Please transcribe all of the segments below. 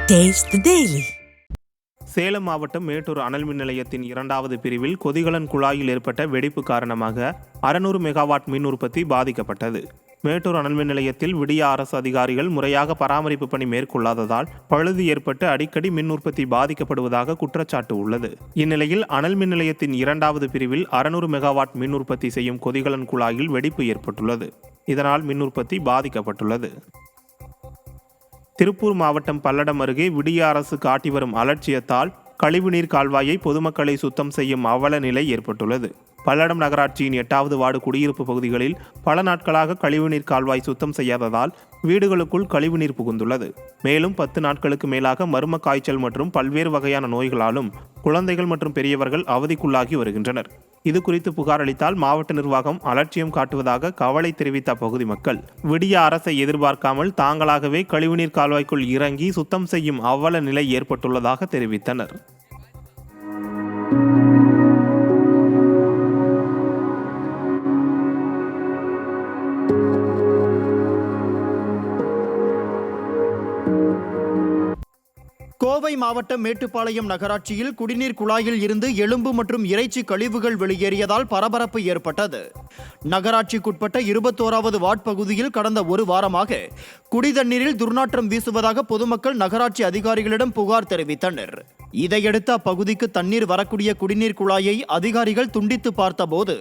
Taste the Daily. Salem மாவட்டம் மேட்டூர் அனல் மின் நிலையத்தின் 2வது பிரிவில் கொதிகலன் குழாயில் ஏற்பட்ட வெடிப்பு காரணமாக 600 மெகாவாட் மின் உற்பத்தி பாதிக்கப்பட்டது. மேட்டூர் அனல் மின் நிலையத்தில் விடிய அரசு அதிகாரிகள் முறையாக பராமரிப்பு பணி மேற்கொள்ளாததால் பழுது ஏற்பட்டு அடிக்கடி மின் உற்பத்தி பாதிக்கப்படுவதாக குற்றச்சாட்டு உள்ளது. இந்நிலையில் அனல் மின் நிலையத்தின் 2வது பிரிவில் 600 மெகாவாட் மின் உற்பத்தி செய்யும் கொதிகலன் குழாயில் வெடிப்பு ஏற்பட்டுள்ளது. இதனால் மின் உற்பத்தி பாதிக்கப்பட்டுள்ளது. திருப்பூர் மாவட்டம் பல்லடம் அருகே விடிய அரசு காட்டி வரும் அலட்சியத்தால் கழிவுநீர் கால்வாயை பொதுமக்களை சுத்தம் செய்யும் அவல நிலை ஏற்பட்டுள்ளது. பல்லடம் நகராட்சியின் 8வது வார்டு குடியிருப்பு பகுதிகளில் பல நாட்களாக கழிவுநீர் கால்வாய் சுத்தம் செய்யாததால் வீடுகளுக்குள் கழிவுநீர் புகுந்துள்ளது. மேலும் 10 நாட்களுக்கு மேலாக மர்ம காய்ச்சல் மற்றும் பல்வேறு வகையான நோய்களாலும் குழந்தைகள் மற்றும் பெரியவர்கள் அவதிக்குள்ளாகி வருகின்றனர். இது குறித்து புகார் அளித்தால் மாவட்ட நிர்வாகம் அலட்சியம் காட்டுவதாக கவலை தெரிவித்த அப்பகுதி மக்கள் விடிய அரசை எதிர்பார்க்காமல் தாங்களாகவே கழிவுநீர் கால்வாய்க்குள் இறங்கி சுத்தம் செய்யும் அவல நிலை ஏற்பட்டுள்ளதாக தெரிவித்தனர். கோவை மாவட்டம் மேட்டுப்பாளையம் நகராட்சியில் குடிநீர் குழாயில் இருந்து எலும்பு மற்றும் இறைச்சி கழிவுகள் வெளியேறியதால் பரபரப்பு ஏற்பட்டது. நகராட்சிக்குட்பட்ட 21வது வார்டு பகுதியில் கடந்த ஒரு வாரமாக குடிதண்ணீரில் துர்நாற்றம் வீசுவதாக பொதுமக்கள் நகராட்சி அதிகாரிகளிடம் புகார் தெரிவித்தனர். இதையடுத்து அப்பகுதிக்கு தண்ணீர் வரக்கூடிய குடிநீர் குழாயை அதிகாரிகள் துண்டித்து பார்த்தபோது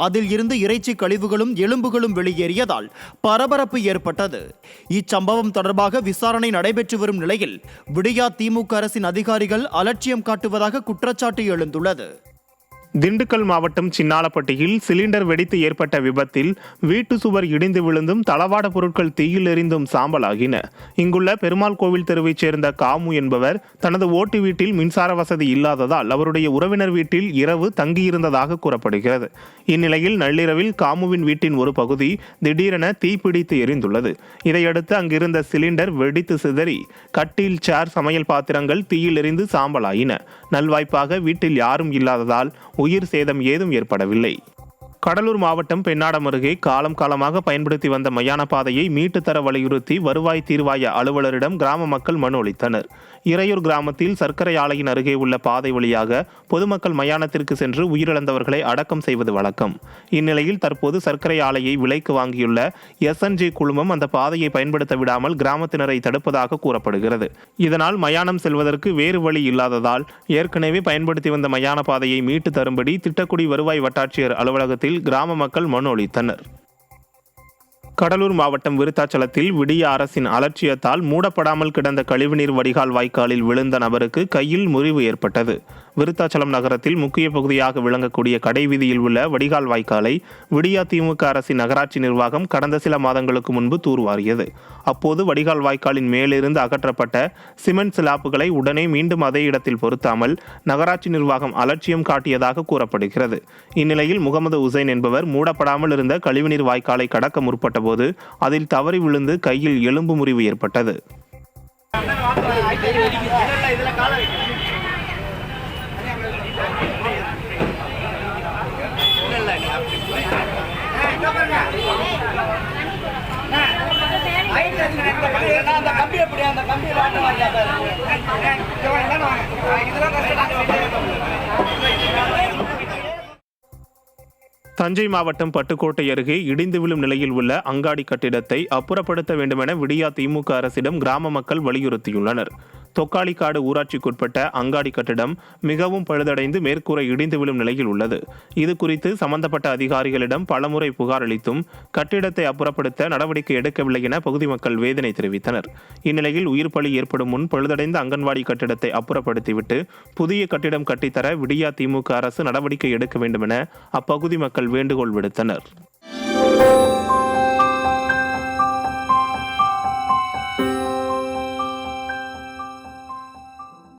அதில் இருந்து இறைச்சி கழிவுகளும் எலும்புகளும் வெளியேறியதால் பரபரப்பு ஏற்பட்டது. இச்சம்பவம் தொடர்பாக விசாரணை நடைபெற்று வரும் நிலையில் விடியா திமுக அரசின் அதிகாரிகள் அலட்சியம் காட்டுவதாக குற்றச்சாட்டு எழுந்துள்ளது. திண்டுக்கல் மாவட்டம் சின்னாலப்பட்டியில் சிலிண்டர் வெடித்து ஏற்பட்ட விபத்தில் வீட்டு சுவர் இடிந்து விழுந்தும் தளவாட பொருட்கள் தீயில் எரிந்தும் சாம்பலாகின. இங்குள்ள பெருமாள் கோவில் தெருவைச் சேர்ந்த காமு என்பவர் தனது ஓட்டு வீட்டில் மின்சார வசதி இல்லாததால் அவருடைய உறவினர் வீட்டில் இரவு தங்கியிருந்ததாக கூறப்படுகிறது. இந்நிலையில் நள்ளிரவில் காமுவின் வீட்டின் ஒரு பகுதி திடீரென தீப்பிடித்து எரிந்துள்ளது. இதையடுத்து அங்கிருந்த சிலிண்டர் வெடித்து சிதறி கட்டில், சேர், சமையல் பாத்திரங்கள் தீயில் எரிந்து சாம்பலாயின. நல்வாய்ப்பாக வீட்டில் யாரும் இல்லாததால் உயிர் சேதம் ஏதும் ஏற்படவில்லை. கடலூர் மாவட்டம் பெண்ணாடம் அருகே காலமாக பயன்படுத்தி வந்த மயான பாதையை மீட்டு தர வலியுறுத்தி வருவாய் தீர்வாய அலுவலரிடம் கிராம மக்கள் மனு அளித்தனர். இறையூர் கிராமத்தில் சர்க்கரை ஆலையின் அருகே உள்ள பாதை வழியாக பொதுமக்கள் மயானத்திற்கு சென்று உயிரிழந்தவர்களை அடக்கம் செய்வது வழக்கம். இந்நிலையில் தற்போது சர்க்கரை ஆலையை விலைக்கு வாங்கியுள்ள SNG குழுமம் அந்த பாதையை பயன்படுத்த விடாமல் கிராமத்தினரை தடுப்பதாக கூறப்படுகிறது. இதனால் மயானம் செல்வதற்கு வேறு வழி இல்லாததால் ஏற்கனவே பயன்படுத்தி வந்த மயான பாதையை மீட்டு தரும்படி திட்டக்குடி வருவாய் வட்டாட்சியர் அலுவலகத்தில் கிராம மக்கள் மனு அளித்தனர். கடலூர் மாவட்டம் விருத்தாச்சலத்தில் விடிய அரசின் அலட்சியத்தால் மூடப்படாமல் கிடந்த கழிவுநீர் வடிகால் வாய்க்காலில் விழுந்த நபருக்கு கையில் முறிவு ஏற்பட்டது. விருத்தாச்சலம் நகரத்தில் முக்கிய பகுதியாக விளங்கக்கூடிய கடைவீதியில் உள்ள வடிகால் வாய்க்காலை விடியா திமுக அரசின் நகராட்சி நிர்வாகம் கடந்த சில மாதங்களுக்கு முன்பு தூர்வாரியது. அப்போது வடிகால் வாய்க்காலின் மேலிருந்து அகற்றப்பட்ட சிமெண்ட் ஸ்லாப்புகளை உடனே மீண்டும் அதே இடத்தில் பொருத்தாமல் நகராட்சி நிர்வாகம் அலட்சியம் காட்டியதாக கூறப்படுகிறது. இந்நிலையில் முகமது உசைன் என்பவர் மூடப்படாமல் இருந்த கழிவுநீர் வாய்க்காலை கடக்க முற்பட்ட போது அதில் தவறி விழுந்து கையில் எலும்பு முறிவு ஏற்பட்டது. தஞ்சை மாவட்டம் பட்டுக்கோட்டை அருகே இடிந்து விழும் நிலையில் உள்ள அங்காடி கட்டிடத்தை அப்புறப்படுத்த வேண்டுமென விடியா திமுக அரசிடம் கிராம மக்கள் வலியுறுத்தியுள்ளனர். தொக்காளிக்காடு ஊராட்சிக்குட்பட்ட அங்காடி கட்டிடம் மிகவும் பழுதடைந்து மேற்கூரை இடிந்து விழும் நிலையில் உள்ளது. இது குறித்து சம்பந்தப்பட்ட அதிகாரிகளிடம் பலமுறை புகார் அளித்தும் கட்டிடத்தை அப்புறப்படுத்த நடவடிக்கை எடுக்கவில்லை என பகுதி மக்கள் வேதனை தெரிவித்தனர். இந்நிலையில் உயிர் பலி ஏற்படும் முன் பழுதடைந்த அங்கன்வாடி கட்டிடத்தை அப்புறப்படுத்திவிட்டு புதிய கட்டிடம் கட்டித்தர விடியா திமுக அரசு நடவடிக்கை எடுக்க வேண்டும் என அப்பகுதி மக்கள் வேண்டுகோள் விடுத்தனர்.